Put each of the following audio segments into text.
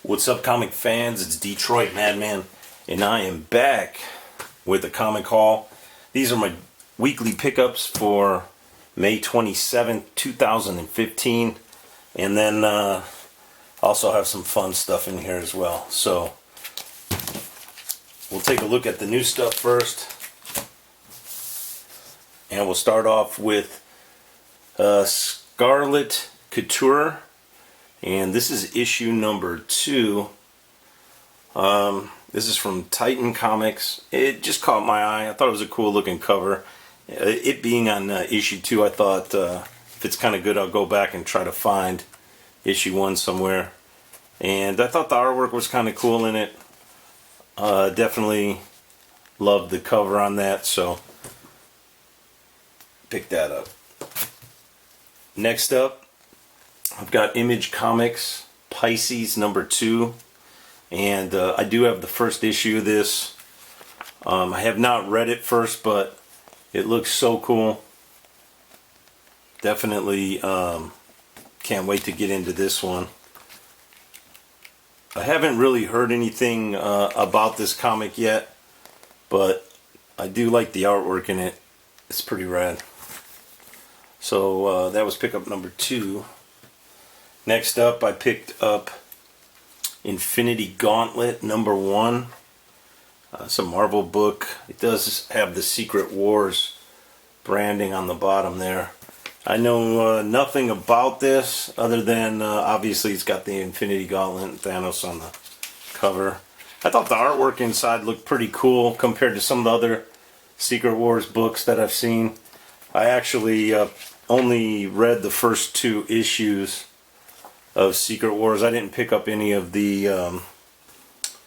What's up, comic fans? It's Detroit Madman, and I am back with a comic haul. These are my weekly pickups for May 27th, 2015, and then also have some fun stuff in here as well. So we'll take a look at the new stuff first, and we'll start off with Scarlet Couture. And this is issue number 2. This is from Titan Comics. It just caught my eye. I thought it was a cool looking cover. It being on issue 2, I thought if it's kind of good, I'll go back and try to find issue 1 somewhere. And I thought the artwork was kind of cool in it. Definitely loved the cover on that, so pick that up. Next up, I've got Image Comics Pisces number 2, and I do have the first issue of this. I have not read it first, but it looks so cool. Definitely can't wait to get into this one. I haven't really heard anything about this comic yet, but I do like the artwork in it. It's pretty rad. So that was pickup number 2. Next up, I picked up Infinity Gauntlet number 1. It's a Marvel book. It does have the Secret Wars branding on the bottom there. I know nothing about this other than obviously it's got the Infinity Gauntlet and Thanos on the cover. I thought the artwork inside looked pretty cool compared to some of the other Secret Wars books that I've seen. I actually only read the first 2 issues of Secret Wars. I didn't pick up any of the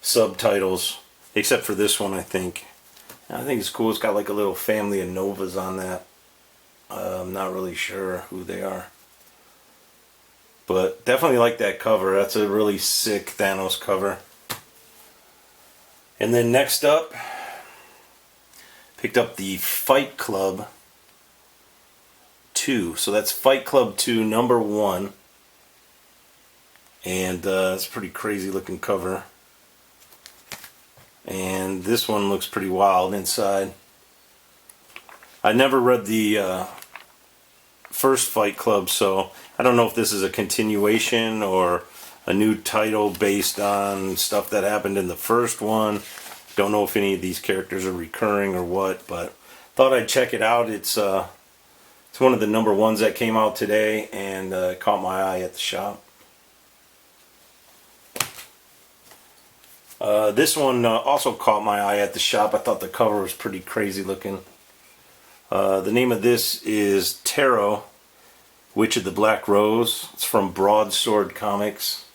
subtitles except for this one. I think it's cool. It's got like a little family of Novas on that. I'm not really sure who they are, but definitely like that cover. That's a really sick Thanos cover. And then next up, picked up the Fight Club 2. So that's Fight Club 2 number 1. And it's a pretty crazy looking cover. And this one looks pretty wild inside. I never read the first Fight Club, so I don't know if this is a continuation or a new title based on stuff that happened in the first one. Don't know if any of these characters are recurring or what, but thought I'd check it out. It's one of the number 1s that came out today, and caught my eye at the shop. This one also caught my eye at the shop. I thought the cover was pretty crazy looking. The name of this is Tarot, Witch of the Black Rose. It's from Broadsword Comics.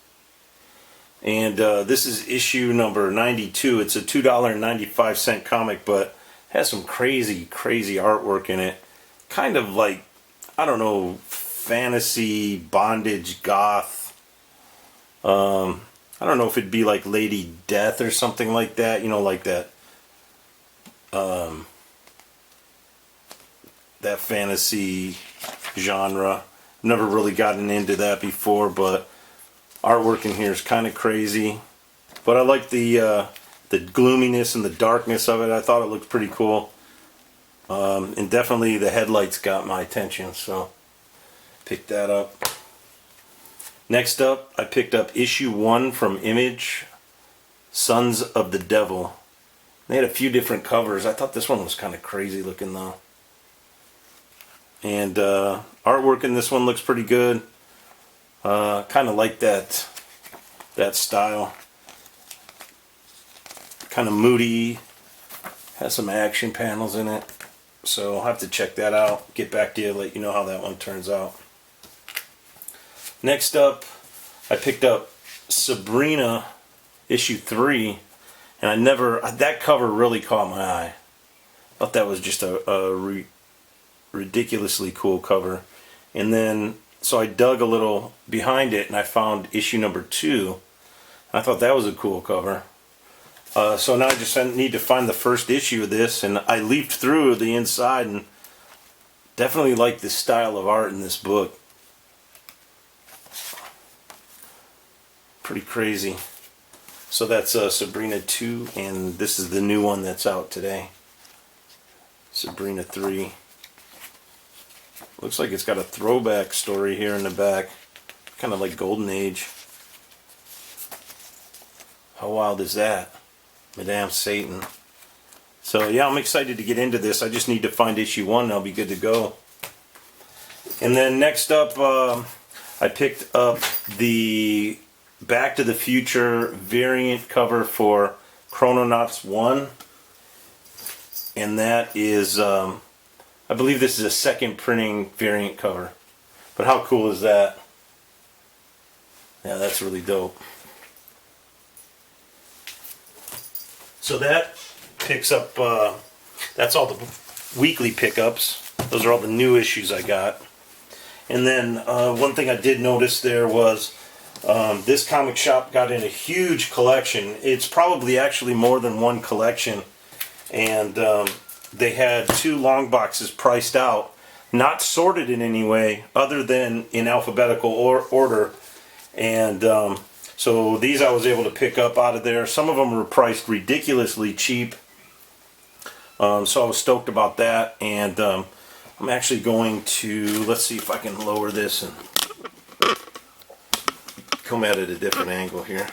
And this is issue number 92. It's a $2.95 comic, but has some crazy artwork in it. Kind of like, I don't know, fantasy, bondage, goth. I don't know if it'd be like Lady Death or something like that, you know, like that that fantasy genre. Never really gotten into that before, but artwork in here is kind of crazy. But I like the gloominess and the darkness of it. I thought it looked pretty cool. And definitely the headlights got my attention, so picked that up. Next up, I picked up issue 1 from Image, Sons of the Devil. They had a few different covers. I thought this one was kind of crazy looking though. And artwork in this one looks pretty good. Kind of like that style. Kind of moody. Has some action panels in it. So I'll have to check that out. Get back to you, let you know how that one turns out. Next up, I picked up Sabrina issue 3, and that cover really caught my eye. I thought that was just a ridiculously cool cover. And then, so I dug a little behind it, and I found issue number 2. I thought that was a cool cover. So now I just need to find the first issue of this, and I leafed through the inside and definitely like the style of art in this book. pretty crazy. So that's Sabrina 2, and this is the new one that's out today. Sabrina 3. Looks like it's got a throwback story here in the back. Kind of like Golden Age. How wild is that? Madame Satan. So yeah, I'm excited to get into this. I just need to find issue 1 and I'll be good to go. And then next up, I picked up the Back to the Future variant cover for Chrononauts 1. And that is, I believe this is a second printing variant cover. But how cool is that? Yeah, that's really dope. So that picks up, that's all the weekly pickups. Those are all the new issues I got. And then one thing I did notice there was this comic shop got in a huge collection. It's probably actually more than one collection. And they had 2 long boxes priced out, not sorted in any way other than in alphabetical order. And so these I was able to pick up out of there. Some of them were priced ridiculously cheap. So I was stoked about that. And I'm actually going to, let's see if I can lower this and come at it a different angle here.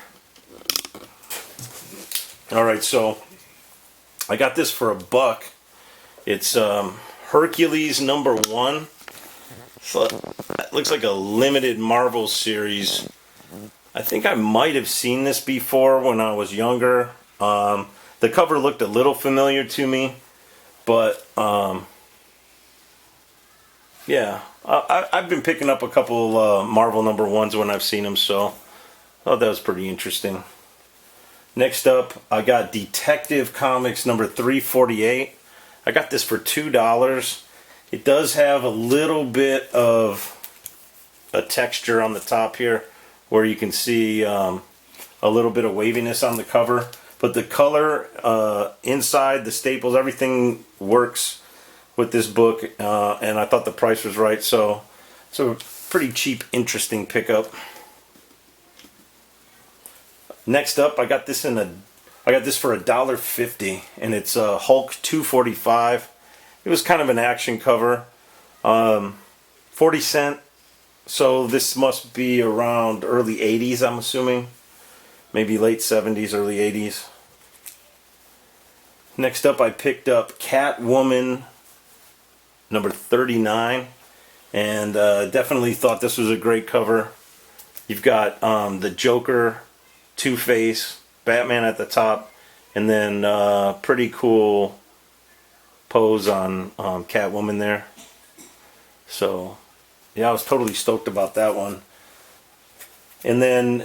Alright, so I got this for $1. It's Hercules #1. So that looks like a limited Marvel series. I think I might have seen this before when I was younger. The cover looked a little familiar to me, but yeah, I've been picking up a couple Marvel #1s when I've seen them, so I thought that was pretty interesting. Next up, I got Detective Comics #348. I got this for $2. It does have a little bit of a texture on the top here, where you can see a little bit of waviness on the cover. But the color, inside, the staples, everything works with this book, and I thought the price was right, so pretty cheap, interesting pickup. Next up, I got this for $1.50, and it's Hulk 245. It was kind of an action cover, 40 cent. So this must be around early 80s, I'm assuming, maybe late 70s, early 80s. Next up, I picked up Catwoman #39, and definitely thought this was a great cover. You've got the Joker, Two-Face, Batman at the top, and then pretty cool pose on Catwoman there. So yeah, I was totally stoked about that one. And then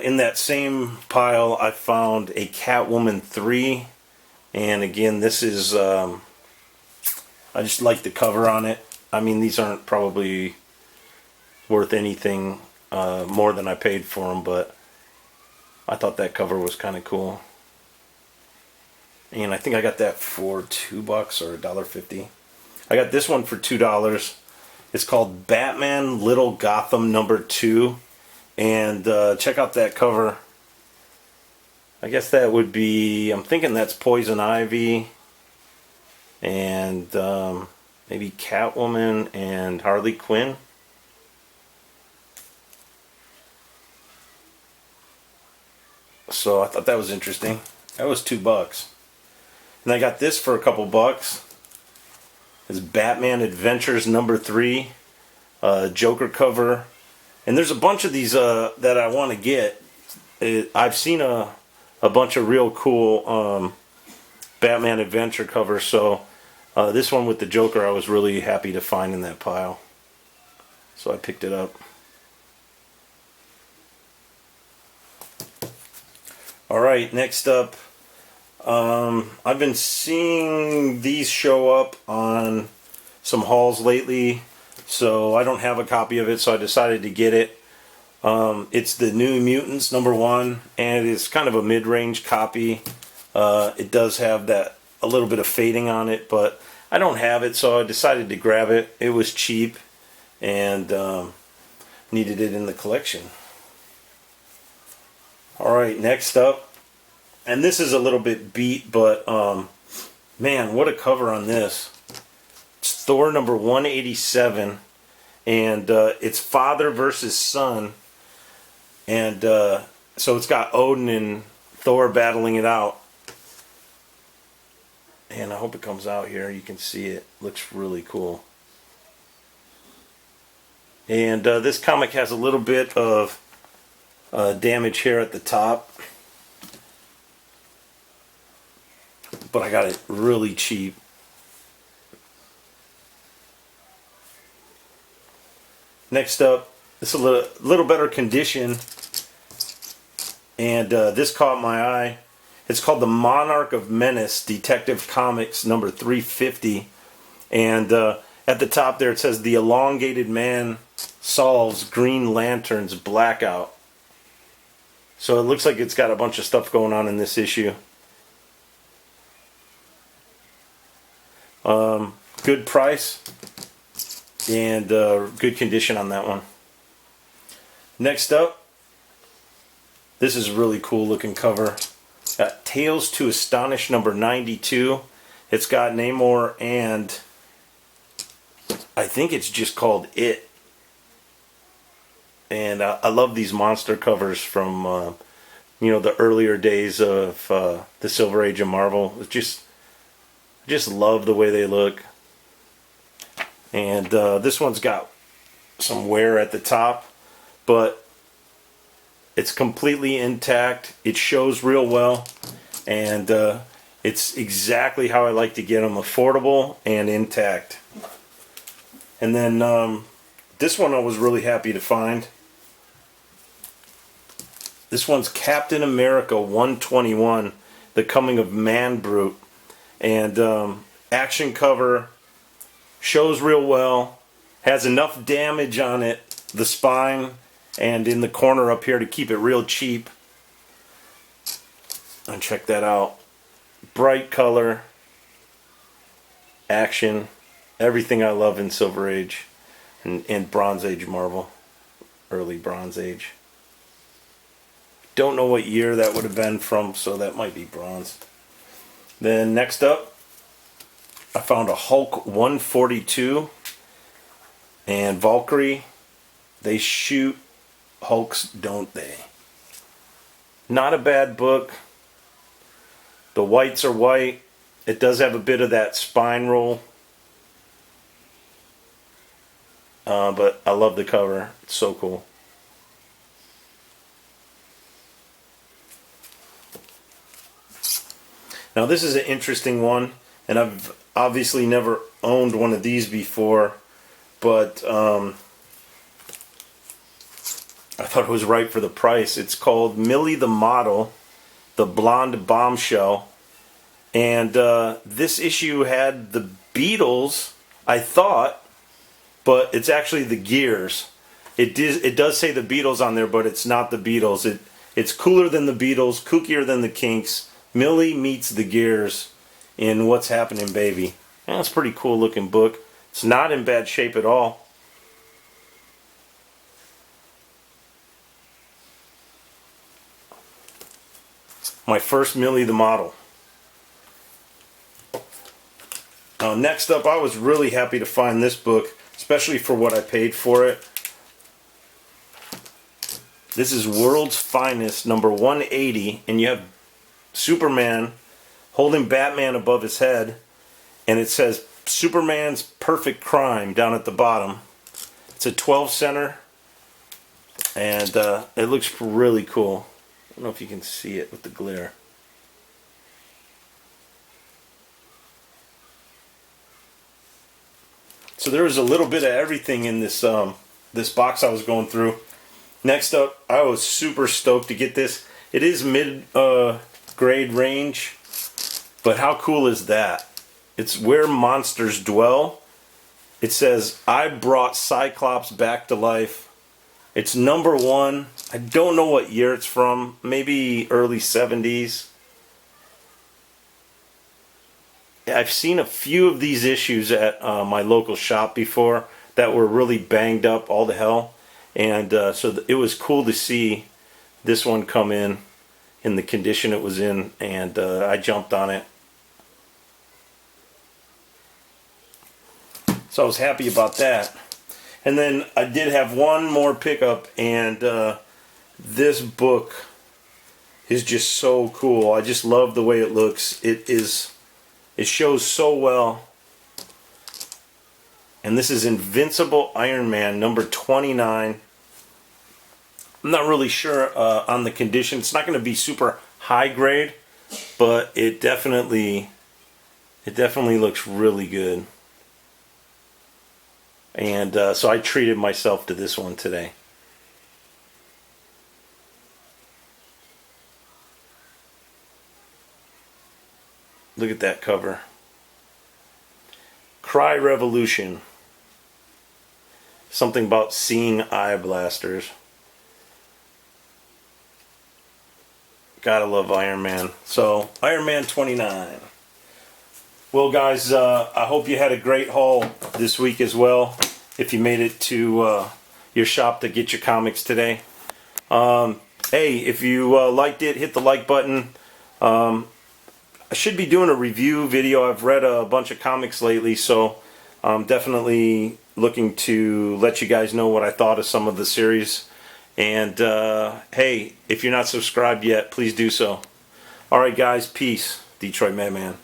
in that same pile, I found a Catwoman 3, and again, this is I just like the cover on it. I mean, these aren't probably worth anything more than I paid for them, but I thought that cover was kind of cool. And I think I got that for $2 or $1.50. I got this one for $2. It's called Batman Little Gotham #2. And check out that cover. I guess that would be, I'm thinking that's Poison Ivy. And maybe Catwoman and Harley Quinn. So I thought that was interesting. That was $2. And I got this for a couple bucks. It's Batman Adventures #3, Joker cover. And there's a bunch of these that I want to get. I've seen a bunch of real cool Batman Adventure covers, so this one with the Joker I was really happy to find in that pile. So I picked it up. Alright, next up, I've been seeing these show up on some hauls lately, so I don't have a copy of it, so I decided to get it. It's the New Mutants #1, and it's kind of a mid-range copy. It does have that a little bit of fading on it, but I don't have it, so I decided to grab it. It was cheap, and needed it in the collection. Alright, next up, and this is a little bit beat, but man, what a cover on this. It's Thor number 187, and it's father versus son, and so it's got Odin and Thor battling it out. And I hope it comes out here. You can see it. Looks really cool. And this comic has a little bit of damage here at the top. But I got it really cheap. Next up, it's a little better condition. And this caught my eye. It's called The Monarch of Menace, Detective Comics number 350. And at the top there it says, The Elongated Man Solves Green Lantern's Blackout. So it looks like it's got a bunch of stuff going on in this issue. Good price and good condition on that one. Next up, this is a really cool looking cover. Got Tales to Astonish number 92. It's got Namor and I think it's just called It. And I love these monster covers from the earlier days of the Silver Age of Marvel. It's just love the way they look. And this one's got some wear at the top, but it's completely intact. It shows real well, and it's exactly how I like to get them, affordable and intact. And then this one I was really happy to find. This one's Captain America 121, The Coming of Man Brute. And action cover, shows real well, has enough damage on it, the spine and in the corner up here, to keep it real cheap. And check that out. Bright color, action, everything I love in Silver Age and Bronze Age Marvel, early Bronze Age. Don't know what year that would have been from, so that might be bronze. Then next up, I found a Hulk 142 and Valkyrie. They shoot Hulks, don't they? Not a bad book. The whites are white. It does have a bit of that spine roll. But I love the cover. It's so cool. Now this is an interesting one, and I've obviously never owned one of these before, but I thought it was right for the price. It's called Millie the Model, the Blonde Bombshell, and this issue had the Beatles, I thought, but it's actually the Gears. It does say the Beatles on there, but it's not the Beatles. It's cooler than the Beatles, kookier than the Kinks. Millie meets the Gears in What's Happening, Baby. And it's a pretty cool looking book. It's not in bad shape at all. My first Millie the Model. Now next up, I was really happy to find this book, especially for what I paid for it. This is World's Finest, number 180, and you have Superman holding Batman above his head, and it says Superman's Perfect Crime down at the bottom. It's a 12 center, and it looks really cool. I don't know if you can see it with the glare. So there was a little bit of everything in this this box I was going through. Next up, I was super stoked to get this. It is mid grade range, but how cool is that? It's Where Monsters Dwell. It says, I brought Cyclops back to life. It's number 1. I don't know what year it's from, maybe early 70s. I've seen a few of these issues at my local shop before that were really banged up all to hell, and so it was cool to see this one come in the condition it was in, and I jumped on it. So I was happy about that. And then I did have one more pickup, and this book is just so cool. I just love the way it looks. It shows so well. And this is Invincible Iron Man number 29. I'm not really sure on the condition. It's not going to be super high grade, but it definitely looks really good. And so I treated myself to this one today. Look at that cover. Cry Revolution. Something about seeing eye blasters. Gotta love Iron Man. So, Iron Man 29. Well, guys, I hope you had a great haul this week as well. If you made it to your shop to get your comics today. Hey, if you liked it, hit the like button. I should be doing a review video. I've read a bunch of comics lately, so I'm definitely looking to let you guys know what I thought of some of the series. And hey, if you're not subscribed yet, please do so. Alright guys, peace. Detroit Madman.